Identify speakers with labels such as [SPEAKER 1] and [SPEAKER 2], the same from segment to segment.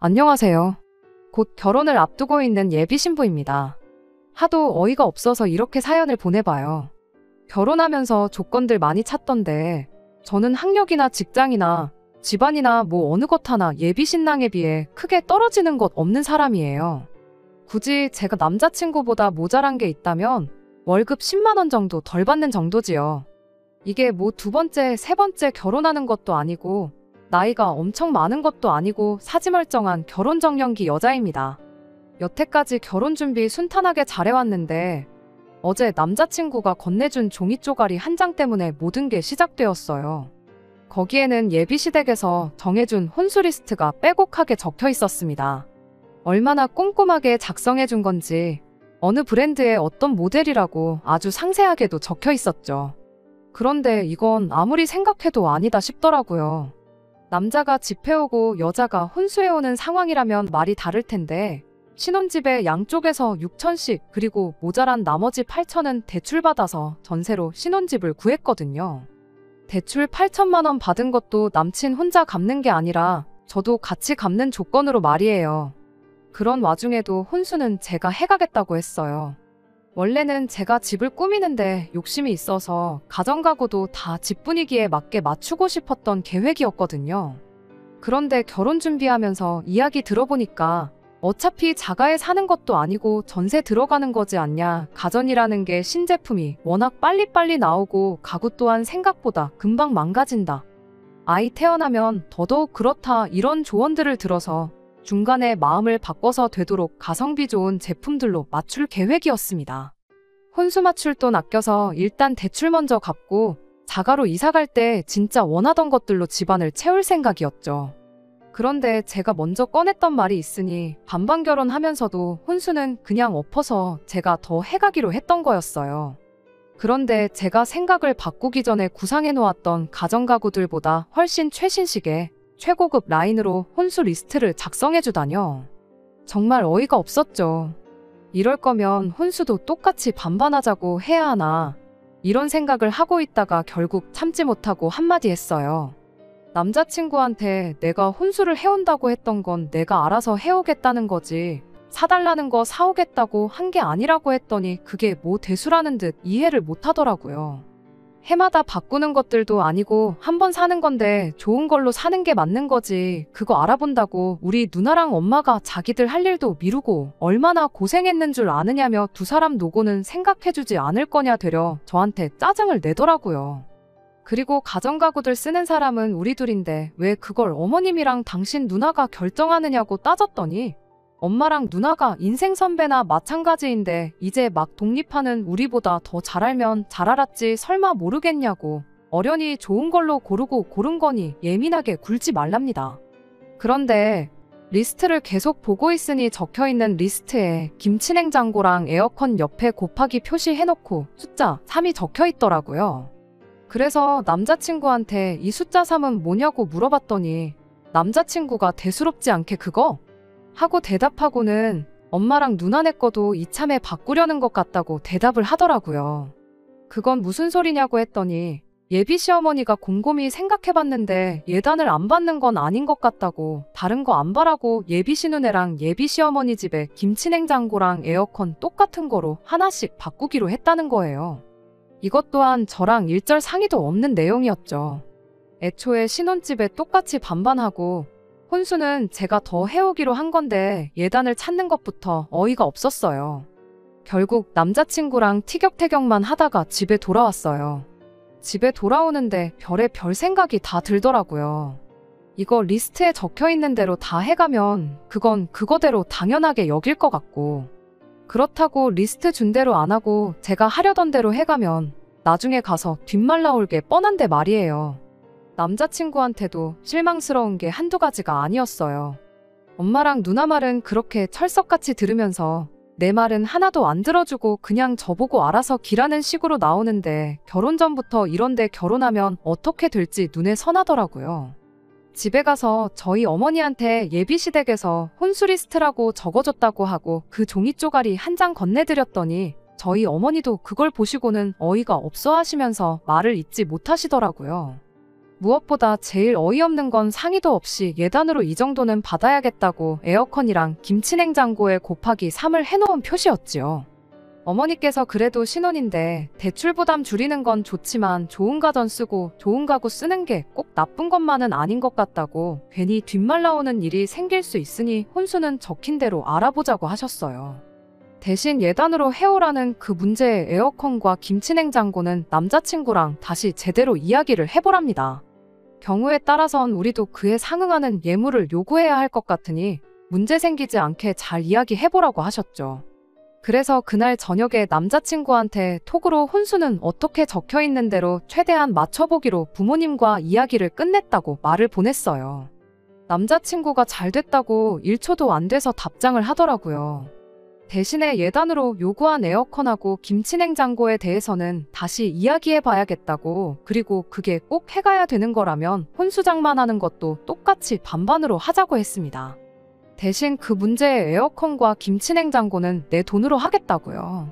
[SPEAKER 1] 안녕하세요. 곧 결혼을 앞두고 있는 예비 신부입니다. 하도 어이가 없어서 이렇게 사연을 보내봐요. 결혼하면서 조건들 많이 찾던데 저는 학력이나 직장이나 집안이나 뭐 어느 것 하나 예비 신랑에 비해 크게 떨어지는 것 없는 사람이에요. 굳이 제가 남자친구보다 모자란 게 있다면 월급 10만 원 정도 덜 받는 정도지요. 이게 뭐 두 번째, 세 번째 결혼하는 것도 아니고 나이가 엄청 많은 것도 아니고 사지멀쩡한 결혼정년기 여자입니다. 여태까지 결혼 준비 순탄하게 잘해왔는데 어제 남자친구가 건네준 종이 쪼가리 한 장 때문에 모든 게 시작되었어요. 거기에는 예비시댁에서 정해준 혼수 리스트가 빼곡하게 적혀 있었습니다. 얼마나 꼼꼼하게 작성해준 건지 어느 브랜드의 어떤 모델이라고 아주 상세하게도 적혀 있었죠. 그런데 이건 아무리 생각해도 아니다 싶더라고요. 남자가 집해오고 여자가 혼수해오는 상황이라면 말이 다를 텐데 신혼집에 양쪽에서 6천씩 그리고 모자란 나머지 8천은 대출받아서 전세로 신혼집을 구했거든요. 대출 8천만 원 받은 것도 남친 혼자 갚는 게 아니라 저도 같이 갚는 조건으로 말이에요. 그런 와중에도 혼수는 제가 해가겠다고 했어요. 원래는 제가 집을 꾸미는데 욕심이 있어서 가정가구도 다 집 분위기에 맞게 맞추고 싶었던 계획이었거든요. 그런데 결혼 준비하면서 이야기 들어보니까 어차피 자가에 사는 것도 아니고 전세 들어가는 거지 않냐. 가전이라는 게 신제품이 워낙 빨리빨리 나오고 가구 또한 생각보다 금방 망가진다. 아이 태어나면 더더욱 그렇다. 이런 조언들을 들어서 중간에 마음을 바꿔서 되도록 가성비 좋은 제품들로 맞출 계획이었습니다. 혼수 맞출 돈 아껴서 일단 대출 먼저 갚고 자가로 이사갈 때 진짜 원하던 것들로 집안을 채울 생각이었죠. 그런데 제가 먼저 꺼냈던 말이 있으니 반반 결혼하면서도 혼수는 그냥 엎어서 제가 더 해가기로 했던 거였어요. 그런데 제가 생각을 바꾸기 전에 구상해 놓았던 가전가구들보다 훨씬 최신식의 최고급 라인으로 혼수 리스트를 작성해주다뇨. 정말 어이가 없었죠. 이럴 거면 혼수도 똑같이 반반하자고 해야 하나 이런 생각을 하고 있다가 결국 참지 못하고 한마디 했어요. 남자친구한테 내가 혼수를 해온다고 했던 건 내가 알아서 해오겠다는 거지 사달라는 거 사오겠다고 한 게 아니라고 했더니 그게 뭐 대수라는 듯 이해를 못하더라고요. 해마다 바꾸는 것들도 아니고 한 번 사는 건데 좋은 걸로 사는 게 맞는 거지. 그거 알아본다고 우리 누나랑 엄마가 자기들 할 일도 미루고 얼마나 고생했는 줄 아느냐며 두 사람 노고는 생각해주지 않을 거냐 되려 저한테 짜증을 내더라고요. 그리고 가전가구들 쓰는 사람은 우리 둘인데 왜 그걸 어머님이랑 당신 누나가 결정하느냐고 따졌더니 엄마랑 누나가 인생 선배나 마찬가지인데 이제 막 독립하는 우리보다 더 잘 알면 잘 알았지 설마 모르겠냐고 어련히 좋은 걸로 고르고 고른 거니 예민하게 굴지 말랍니다. 그런데 리스트를 계속 보고 있으니 적혀있는 리스트에 김치냉장고랑 에어컨 옆에 곱하기 표시해놓고 숫자 3이 적혀있더라고요. 그래서 남자친구한테 이 숫자 3은 뭐냐고 물어봤더니 남자친구가 대수롭지 않게 그거? 하고 대답하고는 엄마랑 누나네 거도 이참에 바꾸려는 것 같다고 대답을 하더라고요. 그건 무슨 소리냐고 했더니 예비 시어머니가 곰곰이 생각해봤는데 예단을 안 받는 건 아닌 것 같다고 다른 거 안 바라고 예비 시누네랑 예비 시어머니 집에 김치냉장고랑 에어컨 똑같은 거로 하나씩 바꾸기로 했다는 거예요. 이것 또한 저랑 일절 상의도 없는 내용이었죠. 애초에 신혼집에 똑같이 반반하고 혼수는 제가 더 해오기로 한 건데 예단을 찾는 것부터 어이가 없었어요. 결국 남자친구랑 티격태격만 하다가 집에 돌아왔어요. 집에 돌아오는데 별의별 생각이 다 들더라고요. 이거 리스트에 적혀있는 대로 다 해가면 그건 그거대로 당연하게 여길 것 같고 그렇다고 리스트 준 대로 안 하고 제가 하려던 대로 해가면 나중에 가서 뒷말 나올 게 뻔한데 말이에요. 남자친구한테도 실망스러운 게 한두 가지가 아니었어요. 엄마랑 누나 말은 그렇게 철석같이 들으면서 내 말은 하나도 안 들어주고 그냥 저보고 알아서 기라는 식으로 나오는데 결혼 전부터 이런데 결혼하면 어떻게 될지 눈에 선하더라고요. 집에 가서 저희 어머니한테 예비시댁에서 혼수 리스트라고 적어줬다고 하고 그 종이 쪼가리 한 장 건네드렸더니 저희 어머니도 그걸 보시고는 어이가 없어 하시면서 말을 잇지 못하시더라고요. 무엇보다 제일 어이없는 건 상의도 없이 예단으로 이 정도는 받아야겠다고 에어컨이랑 김치냉장고에 곱하기 3을 해놓은 표시였지요. 어머니께서 그래도 신혼인데 대출 부담 줄이는 건 좋지만 좋은 가전 쓰고 좋은 가구 쓰는 게 꼭 나쁜 것만은 아닌 것 같다고 괜히 뒷말 나오는 일이 생길 수 있으니 혼수는 적힌 대로 알아보자고 하셨어요. 대신 예단으로 해오라는 그 문제의 에어컨과 김치냉장고는 남자친구랑 다시 제대로 이야기를 해보랍니다. 경우에 따라선 우리도 그에 상응하는 예물을 요구해야 할 것 같으니 문제 생기지 않게 잘 이야기해보라고 하셨죠. 그래서 그날 저녁에 남자친구한테 톡으로 혼수는 어떻게 적혀있는 대로 최대한 맞춰보기로 부모님과 이야기를 끝냈다고 말을 보냈어요. 남자친구가 잘 됐다고 1초도 안 돼서 답장을 하더라고요. 대신에 예단으로 요구한 에어컨하고 김치냉장고에 대해서는 다시 이야기해봐야겠다고, 그리고 그게 꼭 해가야 되는 거라면 혼수장만하는 것도 똑같이 반반으로 하자고 했습니다. 대신 그 문제의 에어컨과 김치냉장고는 내 돈으로 하겠다고요.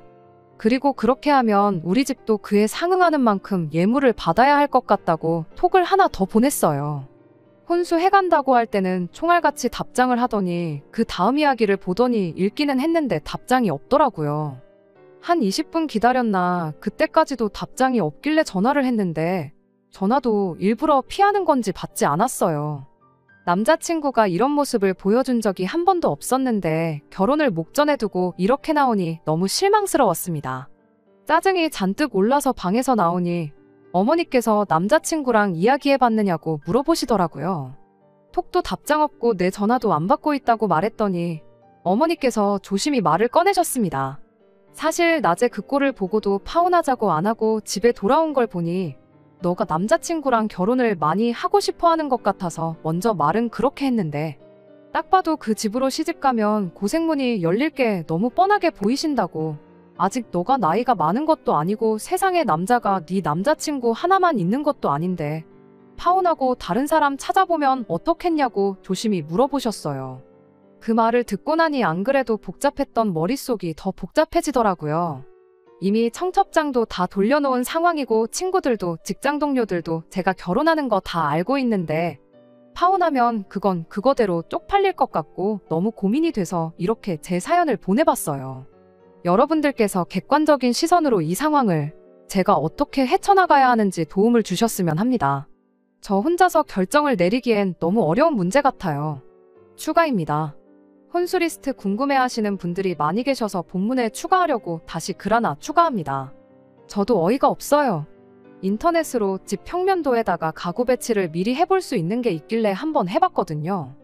[SPEAKER 1] 그리고 그렇게 하면 우리 집도 그에 상응하는 만큼 예물을 받아야 할 것 같다고 톡을 하나 더 보냈어요. 혼수해간다고 할 때는 총알같이 답장을 하더니 그 다음 이야기를 보더니 읽기는 했는데 답장이 없더라고요. 한 20분 기다렸나 그때까지도 답장이 없길래 전화를 했는데 전화도 일부러 피하는 건지 받지 않았어요. 남자친구가 이런 모습을 보여준 적이 한 번도 없었는데 결혼을 목전에 두고 이렇게 나오니 너무 실망스러웠습니다. 짜증이 잔뜩 올라서 방에서 나오니 어머니께서 남자친구랑 이야기해봤느냐고 물어보시더라고요. 톡도 답장 없고 내 전화도 안 받고 있다고 말했더니 어머니께서 조심히 말을 꺼내셨습니다. 사실 낮에 그 꼴을 보고도 파혼하자고 안 하고 집에 돌아온 걸 보니 너가 남자친구랑 결혼을 많이 하고 싶어 하는 것 같아서 먼저 말은 그렇게 했는데 딱 봐도 그 집으로 시집가면 고생문이 열릴 게 너무 뻔하게 보이신다고. 아직 너가 나이가 많은 것도 아니고 세상에 남자가 네 남자친구 하나만 있는 것도 아닌데 파혼하고 다른 사람 찾아보면 어떻겠냐고 조심히 물어보셨어요. 그 말을 듣고 나니 안 그래도 복잡했던 머릿속이 더 복잡해지더라고요. 이미 청첩장도 다 돌려놓은 상황이고 친구들도 직장 동료들도 제가 결혼하는 거 다 알고 있는데 파혼하면 그건 그거대로 쪽팔릴 것 같고 너무 고민이 돼서 이렇게 제 사연을 보내봤어요. 여러분들께서 객관적인 시선으로 이 상황을 제가 어떻게 헤쳐나가야 하는지 도움을 주셨으면 합니다. 저 혼자서 결정을 내리기엔 너무 어려운 문제 같아요. 추가입니다. 혼수 리스트 궁금해하시는 분들이 많이 계셔서 본문에 추가하려고 다시 글 하나 추가합니다. 저도 어이가 없어요. 인터넷으로 집 평면도에다가 가구 배치를 미리 해볼 수 있는 게 있길래 한번 해봤거든요.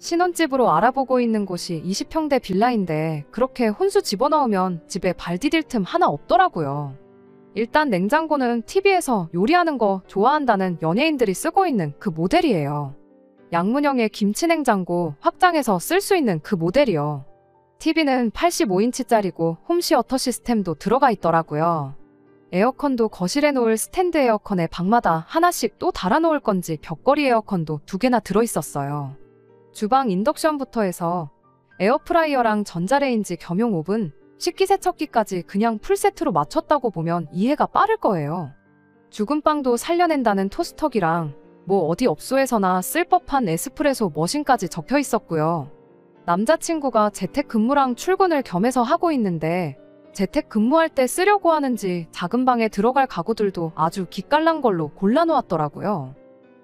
[SPEAKER 1] 신혼집으로 알아보고 있는 곳이 20평대 빌라인데 그렇게 혼수 집어넣으면 집에 발 디딜 틈 하나 없더라고요. 일단 냉장고는 TV에서 요리하는 거 좋아한다는 연예인들이 쓰고 있는 그 모델이에요. 양문형의 김치냉장고 확장해서 쓸 수 있는 그 모델이요. TV는 85인치짜리고 홈시어터 시스템도 들어가 있더라고요. 에어컨도 거실에 놓을 스탠드 에어컨에 방마다 하나씩 또 달아놓을 건지 벽걸이 에어컨도 2개나 들어있었어요. 주방 인덕션부터 해서 에어프라이어랑 전자레인지 겸용 오븐, 식기세척기까지 그냥 풀세트로 맞췄다고 보면 이해가 빠를 거예요. 죽은 빵도 살려낸다는 토스터기랑 뭐 어디 업소에서나 쓸 법한 에스프레소 머신까지 적혀 있었고요. 남자친구가 재택근무랑 출근을 겸해서 하고 있는데 재택근무할 때 쓰려고 하는지 작은 방에 들어갈 가구들도 아주 기깔난 걸로 골라놓았더라고요.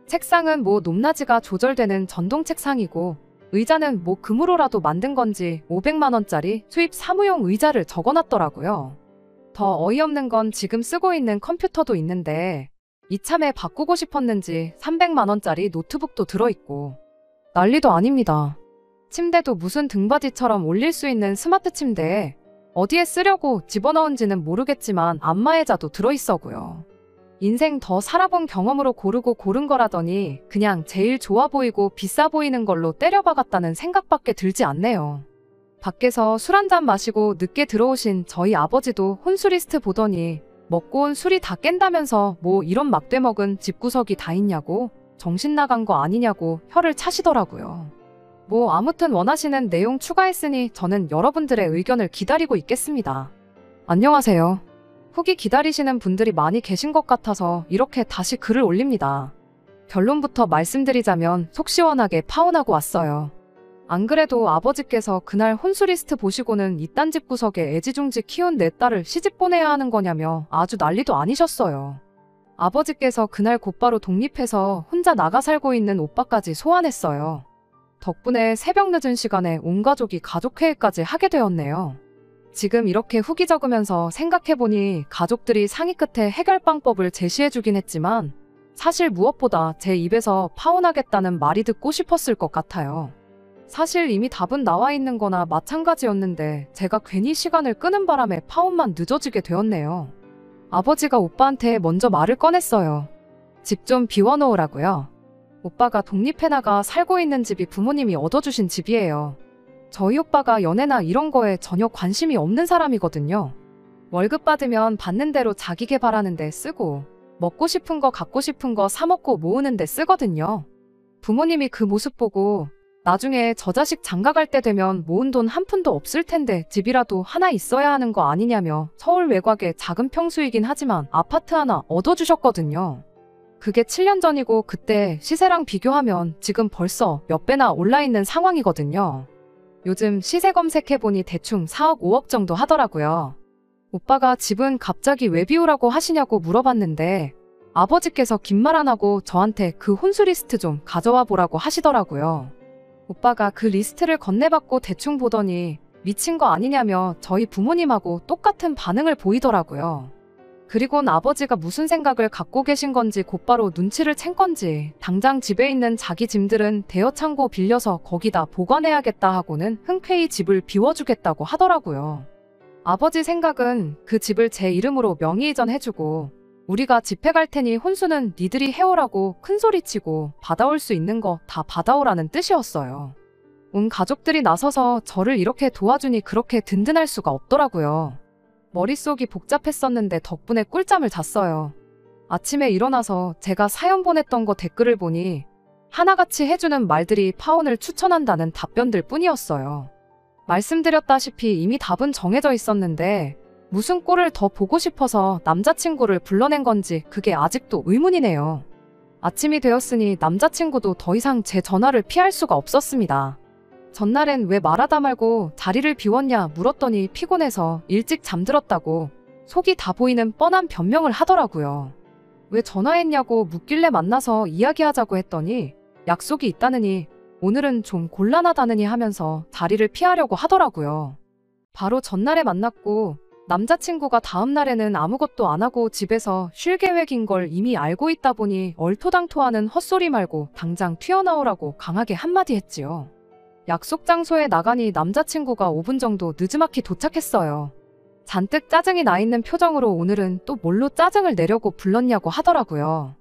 [SPEAKER 1] 책상은 뭐 높낮이가 조절되는 전동 책상이고 의자는 뭐 금으로라도 만든 건지 500만원짜리 수입 사무용 의자를 적어놨더라고요. 더 어이없는 건 지금 쓰고 있는 컴퓨터도 있는데 이참에 바꾸고 싶었는지 300만원짜리 노트북도 들어있고 난리도 아닙니다. 침대도 무슨 등받이처럼 올릴 수 있는 스마트 침대에 어디에 쓰려고 집어넣은지는 모르겠지만 안마의자도 들어있어고요. 인생 더 살아본 경험으로 고르고 고른 거라더니 그냥 제일 좋아 보이고 비싸 보이는 걸로 때려박았다는 생각밖에 들지 않네요. 밖에서 술 한잔 마시고 늦게 들어오신 저희 아버지도 혼수 리스트 보더니 먹고 온 술이 다 깬다면서 뭐 이런 막대 먹은 집구석이 다 있냐고 정신 나간 거 아니냐고 혀를 차시더라고요. 뭐 아무튼 원하시는 내용 추가했으니 저는 여러분들의 의견을 기다리고 있겠습니다. 안녕하세요. 후기 기다리시는 분들이 많이 계신 것 같아서 이렇게 다시 글을 올립니다. 결론부터 말씀드리자면 속 시원하게 파혼하고 왔어요. 안 그래도 아버지께서 그날 혼수 리스트 보시고는 이딴 집 구석에 애지중지 키운 내 딸을 시집 보내야 하는 거냐며 아주 난리도 아니셨어요. 아버지께서 그날 곧바로 독립해서 혼자 나가 살고 있는 오빠까지 소환했어요. 덕분에 새벽 늦은 시간에 온 가족이 가족회의까지 하게 되었네요. 지금 이렇게 후기 적으면서 생각해보니 가족들이 상의 끝에 해결 방법을 제시해주긴 했지만 사실 무엇보다 제 입에서 파혼하겠다는 말이 듣고 싶었을 것 같아요. 사실 이미 답은 나와 있는 거나 마찬가지였는데 제가 괜히 시간을 끄는 바람에 파혼만 늦어지게 되었네요. 아버지가 오빠한테 먼저 말을 꺼냈어요. 집 좀 비워놓으라고요. 오빠가 독립해나가 살고 있는 집이 부모님이 얻어주신 집이에요. 저희 오빠가 연애나 이런 거에 전혀 관심이 없는 사람이거든요. 월급 받으면 받는 대로 자기 개발하는 데 쓰고 먹고 싶은 거 갖고 싶은 거 사 먹고 모으는 데 쓰거든요. 부모님이 그 모습 보고 나중에 저 자식 장가 갈 때 되면 모은 돈 한 푼도 없을 텐데 집이라도 하나 있어야 하는 거 아니냐며 서울 외곽의 작은 평수이긴 하지만 아파트 하나 얻어주셨거든요. 그게 7년 전이고 그때 시세랑 비교하면 지금 벌써 몇 배나 올라 있는 상황이거든요. 요즘 시세 검색해보니 대충 4억 5억 정도 하더라고요. 오빠가 집은 갑자기 왜 비우라고 하시냐고 물어봤는데 아버지께서 긴 말 안 하고 저한테 그 혼수 리스트 좀 가져와 보라고 하시더라고요. 오빠가 그 리스트를 건네받고 대충 보더니 미친 거 아니냐며 저희 부모님하고 똑같은 반응을 보이더라고요. 그리곤 아버지가 무슨 생각을 갖고 계신 건지 곧바로 눈치를 챈 건지 당장 집에 있는 자기 짐들은 대여 창고 빌려서 거기다 보관해야겠다 하고는 흔쾌히 집을 비워주겠다고 하더라고요. 아버지 생각은 그 집을 제 이름으로 명의 이전해주고 우리가 집해 갈 테니 혼수는 니들이 해오라고 큰소리치고 받아올 수 있는 거 다 받아오라는 뜻이었어요. 온 가족들이 나서서 저를 이렇게 도와주니 그렇게 든든할 수가 없더라고요. 머릿속이 복잡했었는데 덕분에 꿀잠을 잤어요. 아침에 일어나서 제가 사연 보냈던 거 댓글을 보니 하나같이 해주는 말들이 파혼을 추천한다는 답변들 뿐이었어요. 말씀드렸다시피 이미 답은 정해져 있었는데 무슨 꼴을 더 보고 싶어서 남자친구를 불러낸 건지 그게 아직도 의문이네요. 아침이 되었으니 남자친구도 더 이상 제 전화를 피할 수가 없었습니다. 전날엔 왜 말하다 말고 자리를 비웠냐 물었더니 피곤해서 일찍 잠들었다고 속이 다 보이는 뻔한 변명을 하더라고요. 왜 전화했냐고 묻길래 만나서 이야기하자고 했더니 약속이 있다느니 오늘은 좀 곤란하다느니 하면서 자리를 피하려고 하더라고요. 바로 전날에 만났고 남자친구가 다음날에는 아무것도 안 하고 집에서 쉴 계획인 걸 이미 알고 있다 보니 얼토당토하는 헛소리 말고 당장 튀어나오라고 강하게 한마디 했지요. 약속 장소에 나가니 남자친구가 5분 정도 늦지막히 도착했어요. 잔뜩 짜증이 나 있는 표정으로 오늘은 또 뭘로 짜증을 내려고 불렀냐고 하더라고요.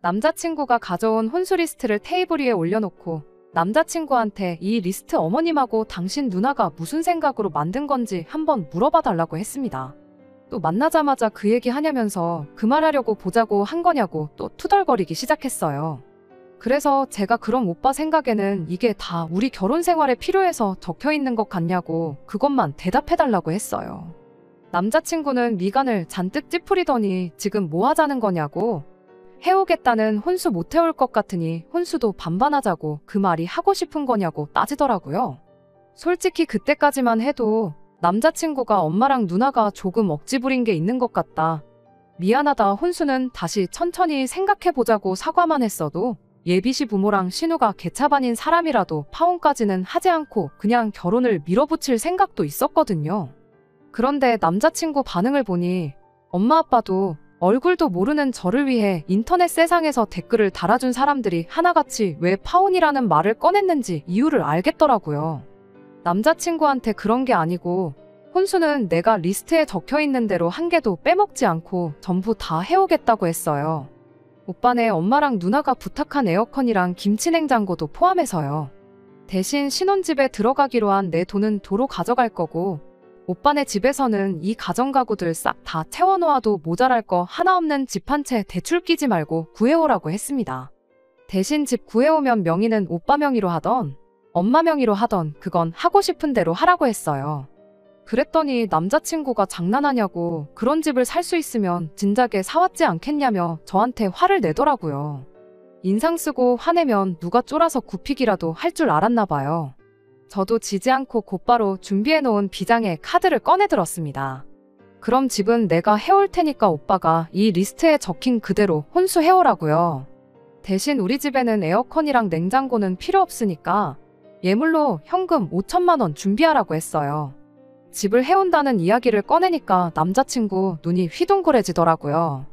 [SPEAKER 1] 남자친구가 가져온 혼수 리스트를 테이블 위에 올려놓고 남자친구한테 이 리스트 어머님하고 당신 누나가 무슨 생각으로 만든 건지 한번 물어봐 달라고 했습니다. 또 만나자마자 그 얘기 하냐면서 그 말하려고 보자고 한 거냐고 또 투덜거리기 시작했어요. 그래서 제가 그럼 오빠 생각에는 이게 다 우리 결혼 생활에 필요해서 적혀 있는 것 같냐고 그것만 대답해달라고 했어요. 남자친구는 미간을 잔뜩 찌푸리더니 지금 뭐 하자는 거냐고 해오겠다는 혼수 못 해올 것 같으니 혼수도 반반하자고 그 말이 하고 싶은 거냐고 따지더라고요. 솔직히 그때까지만 해도 남자친구가 엄마랑 누나가 조금 억지 부린 게 있는 것 같다. 미안하다 혼수는 다시 천천히 생각해보자고 사과만 했어도 예비시 부모랑 신우가 개차반인 사람이라도 파혼까지는 하지 않고 그냥 결혼을 밀어붙일 생각도 있었거든요. 그런데 남자친구 반응을 보니 엄마 아빠도 얼굴도 모르는 저를 위해 인터넷 세상에서 댓글을 달아준 사람들이 하나같이 왜 파혼이라는 말을 꺼냈는지 이유를 알겠더라고요. 남자친구한테 그런 게 아니고 혼수는 내가 리스트에 적혀있는 대로 한 개도 빼먹지 않고 전부 다 해오겠다고 했어요. 오빠네 엄마랑 누나가 부탁한 에어컨이랑 김치냉장고도 포함해서요. 대신 신혼집에 들어가기로 한 내 돈은 도로 가져갈 거고 오빠네 집에서는 이 가전가구들 싹 다 채워놓아도 모자랄 거 하나 없는 집 한 채 대출 끼지 말고 구해오라고 했습니다. 대신 집 구해오면 명의는 오빠 명의로 하던 엄마 명의로 하던 그건 하고 싶은 대로 하라고 했어요. 그랬더니 남자친구가 장난하냐고 그런 집을 살 수 있으면 진작에 사왔지 않겠냐며 저한테 화를 내더라고요. 인상 쓰고 화내면 누가 쫄아서 굽히기라도 할 줄 알았나 봐요. 저도 지지 않고 곧바로 준비해놓은 비장의 카드를 꺼내들었습니다. 그럼 집은 내가 해올 테니까 오빠가 이 리스트에 적힌 그대로 혼수해오라고요. 대신 우리 집에는 에어컨이랑 냉장고는 필요 없으니까 예물로 현금 5천만 원 준비하라고 했어요. 집을 해온다는 이야기를 꺼내니까 남자친구 눈이 휘둥그레지더라고요.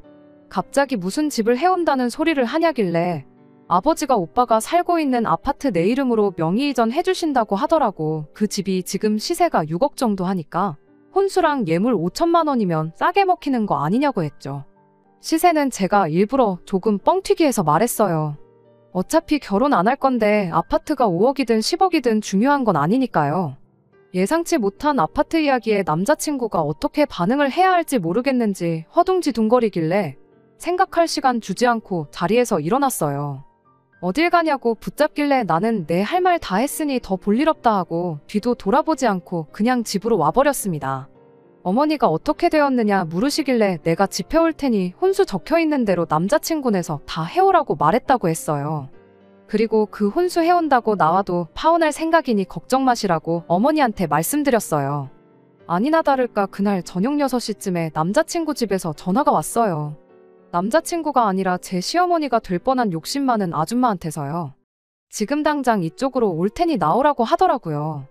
[SPEAKER 1] 갑자기 무슨 집을 해온다는 소리를 하냐길래 아버지가 오빠가 살고 있는 아파트 내 이름으로 명의 이전 해주신다고 하더라고. 그 집이 지금 시세가 6억 정도 하니까 혼수랑 예물 5천만 원이면 싸게 먹히는 거 아니냐고 했죠. 시세는 제가 일부러 조금 뻥튀기해서 말했어요. 어차피 결혼 안 할 건데 아파트가 5억이든 10억이든 중요한 건 아니니까요. 예상치 못한 아파트 이야기에 남자친구가 어떻게 반응을 해야 할지 모르겠는지 허둥지둥거리길래 생각할 시간 주지 않고 자리에서 일어났어요. 어딜 가냐고 붙잡길래 나는 내 할 말 다 했으니 더 볼 일 없다 하고 뒤도 돌아보지 않고 그냥 집으로 와버렸습니다. 어머니가 어떻게 되었느냐 물으시길래 내가 집 해올 테니 혼수 적혀있는 대로 남자친구네서 다 해오라고 말했다고 했어요. 그리고 그 혼수 해온다고 나와도 파혼할 생각이니 걱정 마시라고 어머니한테 말씀드렸어요. 아니나 다를까 그날 저녁 6시쯤에 남자친구 집에서 전화가 왔어요. 남자친구가 아니라 제 시어머니가 될 뻔한 욕심 많은 아줌마한테서요. 지금 당장 이쪽으로 올 테니 나오라고 하더라고요.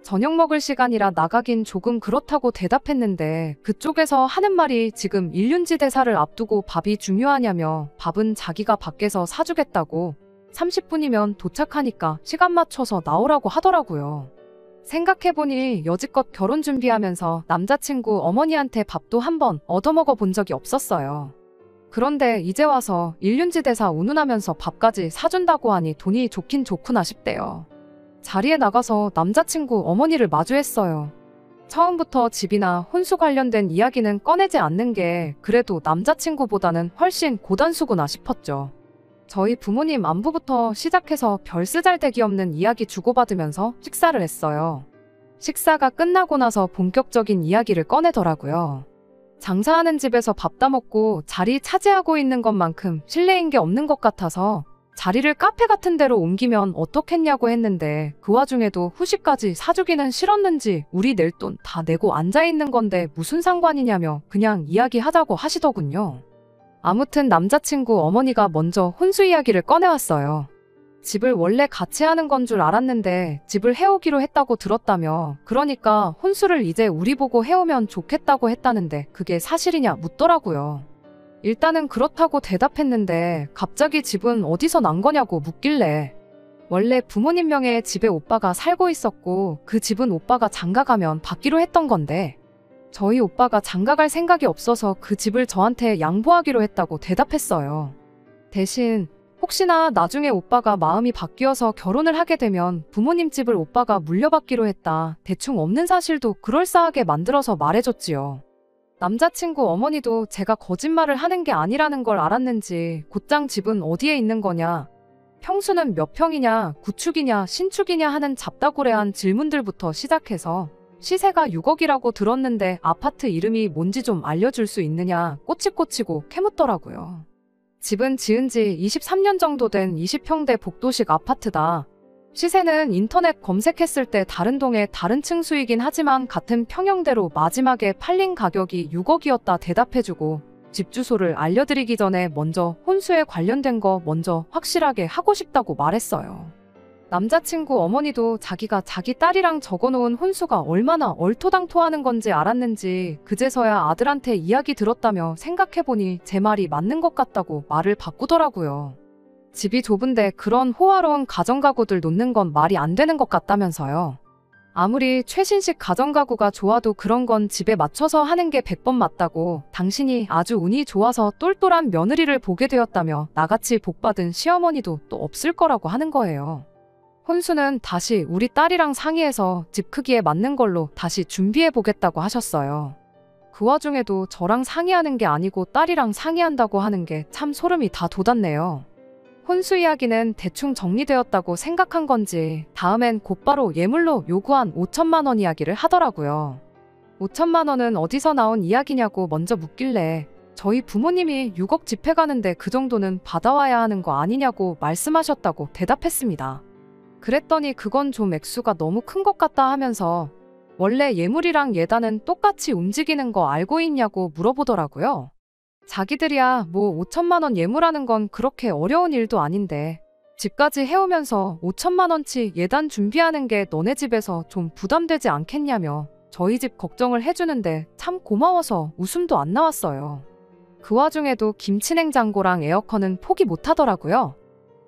[SPEAKER 1] 저녁 먹을 시간이라 나가긴 조금 그렇다고 대답했는데 그쪽에서 하는 말이 지금 일륜지 대사를 앞두고 밥이 중요하냐며 밥은 자기가 밖에서 사주겠다고 30분이면 도착하니까 시간 맞춰서 나오라고 하더라고요. 생각해보니 여지껏 결혼 준비하면서 남자친구 어머니한테 밥도 한번 얻어먹어 본 적이 없었어요. 그런데 이제 와서 일륜지 대사 운운하면서 밥까지 사준다고 하니 돈이 좋긴 좋구나 싶대요. 자리에 나가서 남자친구 어머니를 마주했어요. 처음부터 집이나 혼수 관련된 이야기는 꺼내지 않는 게 그래도 남자친구보다는 훨씬 고단수구나 싶었죠. 저희 부모님 안부부터 시작해서 별 쓰잘데기 없는 이야기 주고받으면서 식사를 했어요. 식사가 끝나고 나서 본격적인 이야기를 꺼내더라고요. 장사하는 집에서 밥 다 먹고 자리 차지하고 있는 것만큼 실례인 게 없는 것 같아서 자리를 카페 같은 데로 옮기면 어떻겠냐고 했는데 그 와중에도 후식까지 사주기는 싫었는지 우리 낼 돈 다 내고 앉아있는 건데 무슨 상관이냐며 그냥 이야기하자고 하시더군요. 아무튼 남자친구 어머니가 먼저 혼수 이야기를 꺼내왔어요. 집을 원래 같이 하는 건 줄 알았는데 집을 해오기로 했다고 들었다며 그러니까 혼수를 이제 우리 보고 해오면 좋겠다고 했다는데 그게 사실이냐 묻더라고요. 일단은 그렇다고 대답했는데 갑자기 집은 어디서 난 거냐고 묻길래 원래 부모님 명의의 집에 오빠가 살고 있었고 그 집은 오빠가 장가가면 받기로 했던 건데 저희 오빠가 장가갈 생각이 없어서 그 집을 저한테 양보하기로 했다고 대답했어요. 대신 혹시나 나중에 오빠가 마음이 바뀌어서 결혼을 하게 되면 부모님 집을 오빠가 물려받기로 했다. 대충 없는 사실도 그럴싸하게 만들어서 말해줬지요. 남자친구 어머니도 제가 거짓말을 하는 게 아니라는 걸 알았는지 곧장 집은 어디에 있는 거냐, 평수는 몇 평이냐, 구축이냐, 신축이냐 하는 잡다구레한 질문들부터 시작해서 시세가 6억이라고 들었는데 아파트 이름이 뭔지 좀 알려줄 수 있느냐 꼬치꼬치고 캐묻더라고요. 집은 지은 지 23년 정도 된 20평대 복도식 아파트다. 시세는 인터넷 검색했을 때 다른 동의 다른 층수이긴 하지만 같은 평형대로 마지막에 팔린 가격이 6억이었다 대답해주고 집 주소를 알려드리기 전에 먼저 혼수에 관련된 거 먼저 확실하게 하고 싶다고 말했어요. 남자친구 어머니도 자기가 자기 딸이랑 적어놓은 혼수가 얼마나 얼토당토하는 건지 알았는지 그제서야 아들한테 이야기 들었다며 생각해보니 제 말이 맞는 것 같다고 말을 바꾸더라고요. 집이 좁은데 그런 호화로운 가정가구들 놓는 건 말이 안 되는 것 같다면서요. 아무리 최신식 가정가구가 좋아도 그런 건 집에 맞춰서 하는 게 100번 맞다고 당신이 아주 운이 좋아서 똘똘한 며느리를 보게 되었다며 나같이 복받은 시어머니도 또 없을 거라고 하는 거예요. 혼수는 다시 우리 딸이랑 상의해서 집 크기에 맞는 걸로 다시 준비해보겠다고 하셨어요. 그 와중에도 저랑 상의하는 게 아니고 딸이랑 상의한다고 하는 게 참 소름이 다 돋았네요. 혼수 이야기는 대충 정리되었다고 생각한 건지 다음엔 곧바로 예물로 요구한 5천만 원 이야기를 하더라고요. 5천만 원은 어디서 나온 이야기냐고 먼저 묻길래 저희 부모님이 6억 집회 가는데 그 정도는 받아와야 하는 거 아니냐고 말씀하셨다고 대답했습니다. 그랬더니 그건 좀 액수가 너무 큰 것 같다 하면서 원래 예물이랑 예단은 똑같이 움직이는 거 알고 있냐고 물어보더라고요. 자기들이야 뭐 5천만 원 예물하는 건 그렇게 어려운 일도 아닌데 집까지 해오면서 5천만 원치 예단 준비하는 게 너네 집에서 좀 부담되지 않겠냐며 저희 집 걱정을 해주는데 참 고마워서 웃음도 안 나왔어요. 그 와중에도 김치냉장고랑 에어컨은 포기 못하더라고요.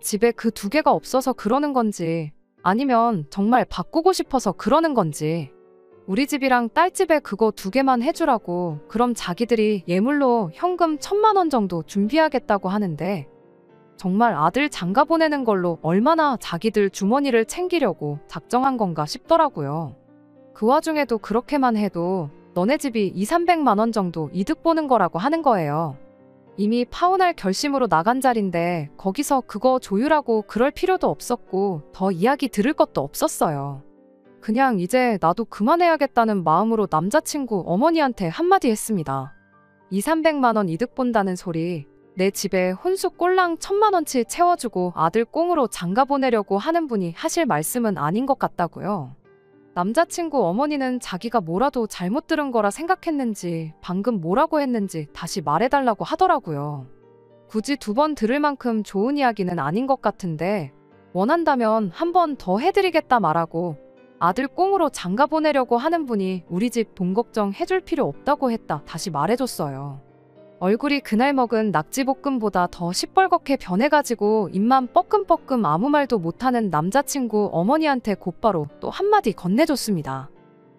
[SPEAKER 1] 집에 그 두 개가 없어서 그러는 건지 아니면 정말 바꾸고 싶어서 그러는 건지 우리 집이랑 딸 집에 그거 두 개만 해주라고 그럼 자기들이 예물로 현금 1,000만 원 정도 준비하겠다고 하는데 정말 아들 장가 보내는 걸로 얼마나 자기들 주머니를 챙기려고 작정한 건가 싶더라고요. 그 와중에도 그렇게만 해도 너네 집이 200~300만 원 정도 이득 보는 거라고 하는 거예요. 이미 파혼할 결심으로 나간 자리인데 거기서 그거 조율하고 그럴 필요도 없었고 더 이야기 들을 것도 없었어요. 그냥 이제 나도 그만해야겠다는 마음으로 남자친구 어머니한테 한마디 했습니다. 200~300만 원 이득 본다는 소리 내 집에 혼수 꼴랑 1,000만 원치 채워주고 아들 꽁으로 장가 보내려고 하는 분이 하실 말씀은 아닌 것 같다고요. 남자친구 어머니는 자기가 뭐라도 잘못 들은 거라 생각했는지 방금 뭐라고 했는지 다시 말해달라고 하더라고요. 굳이 2번 들을 만큼 좋은 이야기는 아닌 것 같은데 원한다면 한 번 더 해드리겠다 말하고 아들 꽁으로 장가 보내려고 하는 분이 우리 집 돈 걱정 해줄 필요 없다고 했다 다시 말해줬어요. 얼굴이 그날 먹은 낙지볶음보다 더 시뻘겋게 변해가지고 입만 뻐끔뻐끔 아무 말도 못하는 남자친구 어머니한테 곧바로 또 한마디 건네줬습니다.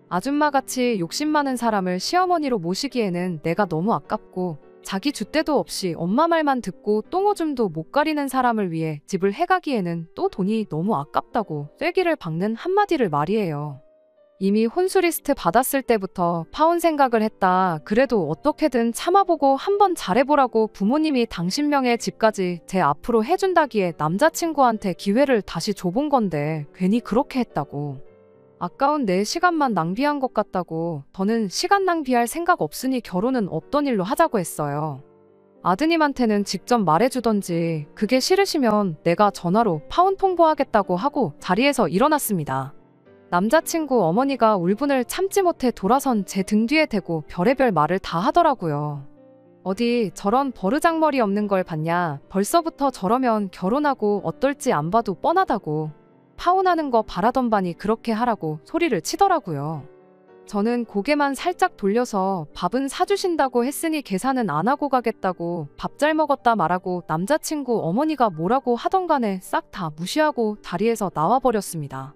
[SPEAKER 1] 아줌마같이 욕심 많은 사람을 시어머니로 모시기에는 내가 너무 아깝고 자기 줏대도 없이 엄마 말만 듣고 똥오줌도 못 가리는 사람을 위해 집을 해가기에는 또 돈이 너무 아깝다고 쐐기를 박는 한마디를 말이에요. 이미 혼수 리스트 받았을 때부터 파혼 생각을 했다. 그래도 어떻게든 참아보고 한번 잘해보라고 부모님이 당신 명의 집까지 제 앞으로 해준다기에 남자친구한테 기회를 다시 줘본 건데 괜히 그렇게 했다고. 아까운 내 시간만 낭비한 것 같다고. 더는 시간 낭비할 생각 없으니 결혼은 없던 일로 하자고 했어요. 아드님한테는 직접 말해주던지 그게 싫으시면 내가 전화로 파혼 통보하겠다고 하고 자리에서 일어났습니다. 남자친구 어머니가 울분을 참지 못해 돌아선 제 등 뒤에 대고 별의별 말을 다 하더라고요. 어디 저런 버르장머리 없는 걸 봤냐. 벌써부터 저러면 결혼하고 어떨지 안 봐도 뻔하다고. 파혼하는 거 바라던 반이 그렇게 하라고 소리를 치더라고요. 저는 고개만 살짝 돌려서 밥은 사주신다고 했으니 계산은 안 하고 가겠다고 밥 잘 먹었다 말하고 남자친구 어머니가 뭐라고 하던 간에 싹 다 무시하고 다리에서 나와버렸습니다.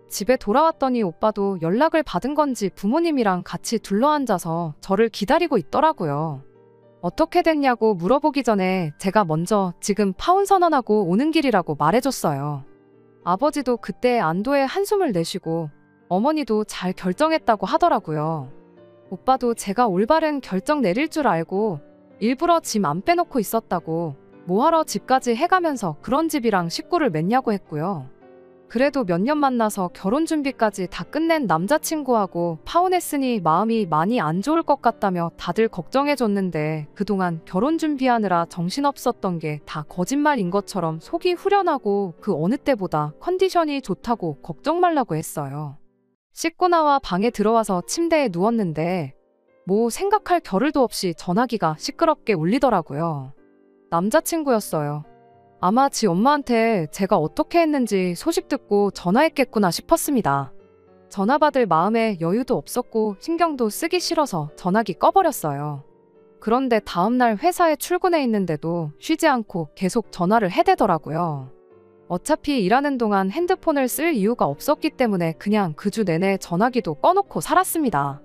[SPEAKER 1] 집에 돌아왔더니 오빠도 연락을 받은 건지 부모님이랑 같이 둘러앉아서 저를 기다리고 있더라고요. 어떻게 됐냐고 물어보기 전에 제가 먼저 지금 파혼 선언하고 오는 길이라고 말해줬어요. 아버지도 그때 안도의 한숨을 내쉬고 어머니도 잘 결정했다고 하더라고요. 오빠도 제가 올바른 결정 내릴 줄 알고 일부러 짐 안 빼놓고 있었다고 뭐하러 집까지 해가면서 그런 집이랑 식구를 맺냐고 했고요. 그래도 몇 년 만나서 결혼 준비까지 다 끝낸 남자친구하고 파혼했으니 마음이 많이 안 좋을 것 같다며 다들 걱정해줬는데 그동안 결혼 준비하느라 정신없었던 게 다 거짓말인 것처럼 속이 후련하고 그 어느 때보다 컨디션이 좋다고 걱정 말라고 했어요. 씻고 나와 방에 들어와서 침대에 누웠는데 뭐 생각할 겨를도 없이 전화기가 시끄럽게 울리더라고요. 남자친구였어요. 아마 지 엄마한테 제가 어떻게 했는지 소식 듣고 전화했겠구나 싶었습니다. 전화 받을 마음에 여유도 없었고 신경도 쓰기 싫어서 전화기 꺼버렸어요. 그런데 다음날 회사에 출근해 있는데도 쉬지 않고 계속 전화를 해대더라고요. 어차피 일하는 동안 핸드폰을 쓸 이유가 없었기 때문에 그냥 그 주 내내 전화기도 꺼놓고 살았습니다.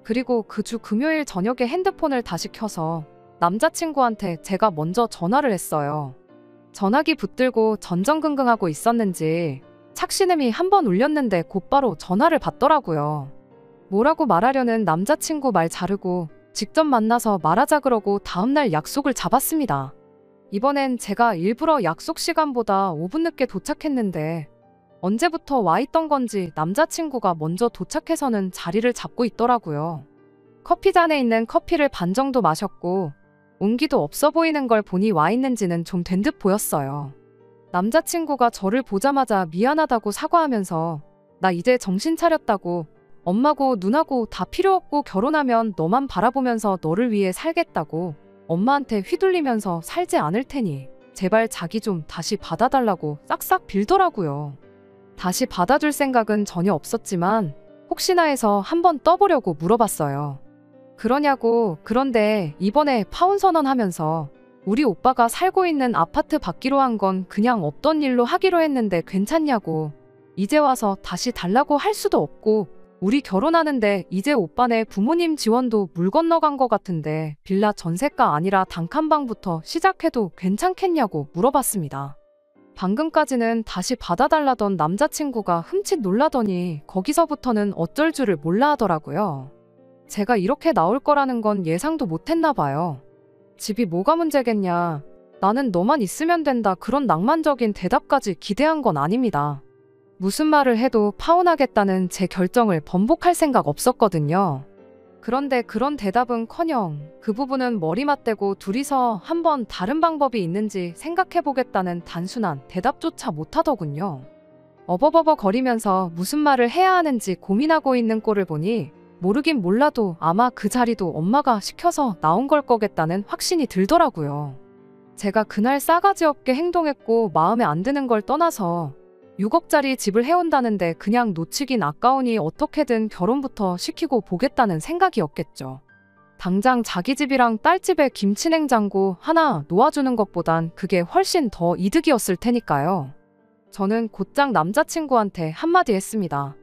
[SPEAKER 1] 그리고 그 주 금요일 저녁에 핸드폰을 다시 켜서 남자친구한테 제가 먼저 전화를 했어요. 전화기 붙들고 전전긍긍하고 있었는지 착신음이 한 번 울렸는데 곧바로 전화를 받더라고요. 뭐라고 말하려는 남자친구 말 자르고 직접 만나서 말하자 그러고 다음날 약속을 잡았습니다. 이번엔 제가 일부러 약속 시간보다 5분 늦게 도착했는데 언제부터 와 있던 건지 남자친구가 먼저 도착해서는 자리를 잡고 있더라고요. 커피잔에 있는 커피를 반 정도 마셨고 온기도 없어 보이는 걸 보니 와 있는지는 좀 된 듯 보였어요. 남자친구가 저를 보자마자 미안하다고 사과하면서 나 이제 정신 차렸다고, 엄마고 누나고 다 필요 없고 결혼하면 너만 바라보면서 너를 위해 살겠다고, 엄마한테 휘둘리면서 살지 않을 테니 제발 자기 좀 다시 받아달라고 싹싹 빌더라고요. 다시 받아줄 생각은 전혀 없었지만 혹시나 해서 한번 떠보려고 물어봤어요. 그러냐고. 그런데 이번에 파혼 선언하면서 우리 오빠가 살고 있는 아파트 받기로 한 건 그냥 없던 일로 하기로 했는데 괜찮냐고. 이제 와서 다시 달라고 할 수도 없고 우리 결혼하는데 이제 오빠네 부모님 지원도 물 건너간 것 같은데 빌라 전세가 아니라 단칸방부터 시작해도 괜찮겠냐고 물어봤습니다. 방금까지는 다시 받아달라던 남자친구가 흠칫 놀라더니 거기서부터는 어쩔 줄을 몰라 하더라고요. 제가 이렇게 나올 거라는 건 예상도 못했나 봐요. 집이 뭐가 문제겠냐. 나는 너만 있으면 된다. 그런 낭만적인 대답까지 기대한 건 아닙니다. 무슨 말을 해도 파혼하겠다는 제 결정을 번복할 생각 없었거든요. 그런데 그런 대답은커녕 그 부분은 머리 맞대고 둘이서 한번 다른 방법이 있는지 생각해보겠다는 단순한 대답조차 못하더군요. 어버버버 거리면서 무슨 말을 해야 하는지 고민하고 있는 꼴을 보니 모르긴 몰라도 아마 그 자리도 엄마가 시켜서 나온 걸 거겠다는 확신이 들더라고요. 제가 그날 싸가지 없게 행동했고 마음에 안 드는 걸 떠나서 6억짜리 집을 해온다는데 그냥 놓치긴 아까우니 어떻게든 결혼부터 시키고 보겠다는 생각이었겠죠. 당장 자기 집이랑 딸 집에 김치냉장고 하나 놓아주는 것보단 그게 훨씬 더 이득이었을 테니까요. 저는 곧장 남자친구한테 한마디 했습니다.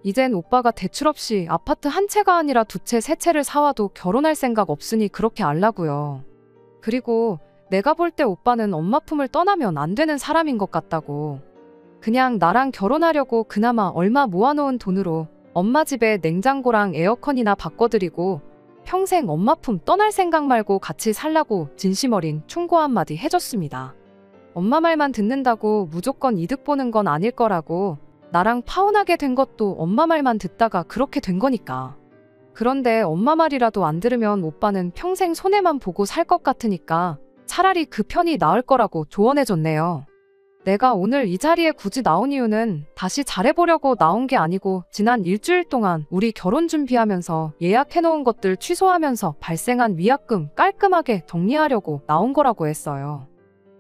[SPEAKER 1] 이젠 오빠가 대출 없이 아파트 한 채가 아니라 두 채, 세 채를 사와도 결혼할 생각 없으니 그렇게 알라고요. 그리고 내가 볼 때 오빠는 엄마 품을 떠나면 안 되는 사람인 것 같다고. 그냥 나랑 결혼하려고 그나마 얼마 모아놓은 돈으로 엄마 집에 냉장고랑 에어컨이나 바꿔드리고 평생 엄마 품 떠날 생각 말고 같이 살라고 진심 어린 충고 한마디 해줬습니다. 엄마 말만 듣는다고 무조건 이득 보는 건 아닐 거라고. 나랑 파혼하게 된 것도 엄마 말만 듣다가 그렇게 된 거니까. 그런데 엄마 말이라도 안 들으면 오빠는 평생 손해만 보고 살 것 같으니까 차라리 그 편이 나을 거라고 조언해줬네요. 내가 오늘 이 자리에 굳이 나온 이유는 다시 잘해보려고 나온 게 아니고 지난 일주일 동안 우리 결혼 준비하면서 예약해놓은 것들 취소하면서 발생한 위약금 깔끔하게 정리하려고 나온 거라고 했어요.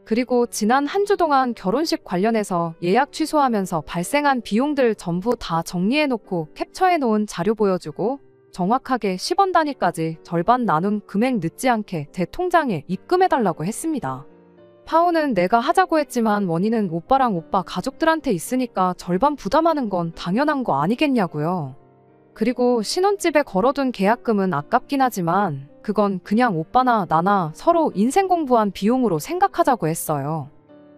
[SPEAKER 1] 그리고 지난 한 주 동안 결혼식 관련해서 예약 취소하면서 발생한 비용들 전부 다 정리해놓고 캡처해놓은 자료 보여주고 정확하게 10원 단위까지 절반 나눈 금액 늦지 않게 제 통장에 입금해달라고 했습니다. 파혼은 내가 하자고 했지만 원인은 오빠랑 오빠 가족들한테 있으니까 절반 부담하는 건 당연한 거 아니겠냐고요. 그리고 신혼집에 걸어둔 계약금은 아깝긴 하지만 그건 그냥 오빠나 나나 서로 인생 공부한 비용으로 생각하자고 했어요.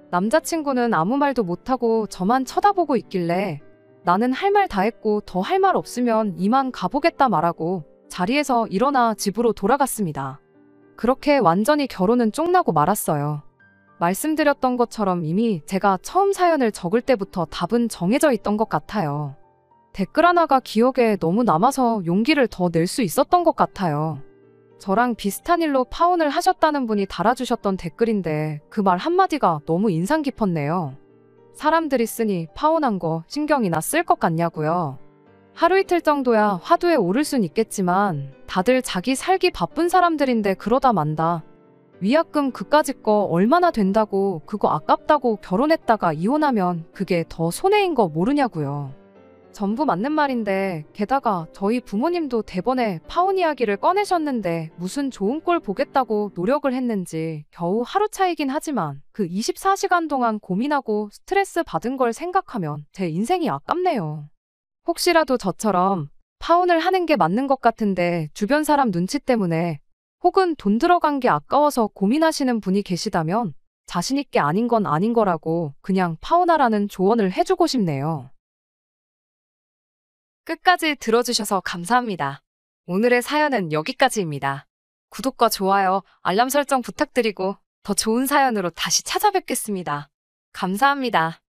[SPEAKER 1] 남자친구는 아무 말도 못하고 저만 쳐다보고 있길래 나는 할 말 다 했고 더 할 말 없으면 이만 가보겠다 말하고 자리에서 일어나 집으로 돌아갔습니다. 그렇게 완전히 결혼은 쫑나고 말았어요. 말씀드렸던 것처럼 이미 제가 처음 사연을 적을 때부터 답은 정해져 있던 것 같아요. 댓글 하나가 기억에 너무 남아서 용기를 더 낼 수 있었던 것 같아요. 저랑 비슷한 일로 파혼을 하셨다는 분이 달아주셨던 댓글인데 그 말 한마디가 너무 인상 깊었네요. 사람들이 쓰니 파혼한 거 신경이나 쓸 것 같냐고요. 하루 이틀 정도야 화두에 오를 순 있겠지만 다들 자기 살기 바쁜 사람들인데 그러다 만다. 위약금 그까짓 거 얼마나 된다고 그거 아깝다고 결혼했다가 이혼하면 그게 더 손해인 거 모르냐고요. 전부 맞는 말인데 게다가 저희 부모님도 대번에 파혼 이야기를 꺼내셨는데 무슨 좋은 꼴 보겠다고 노력을 했는지 겨우 하루 차이긴 하지만 그 24시간 동안 고민하고 스트레스 받은 걸 생각하면 제 인생이 아깝네요. 혹시라도 저처럼 파혼을 하는 게 맞는 것 같은데 주변 사람 눈치 때문에 혹은 돈 들어간 게 아까워서 고민하시는 분이 계시다면 자신있게 아닌 건 아닌 거라고 그냥 파혼하라는 조언을 해주고 싶네요. 끝까지 들어주셔서 감사합니다. 오늘의 사연은 여기까지입니다. 구독과 좋아요, 알람 설정 부탁드리고 더 좋은 사연으로 다시 찾아뵙겠습니다. 감사합니다.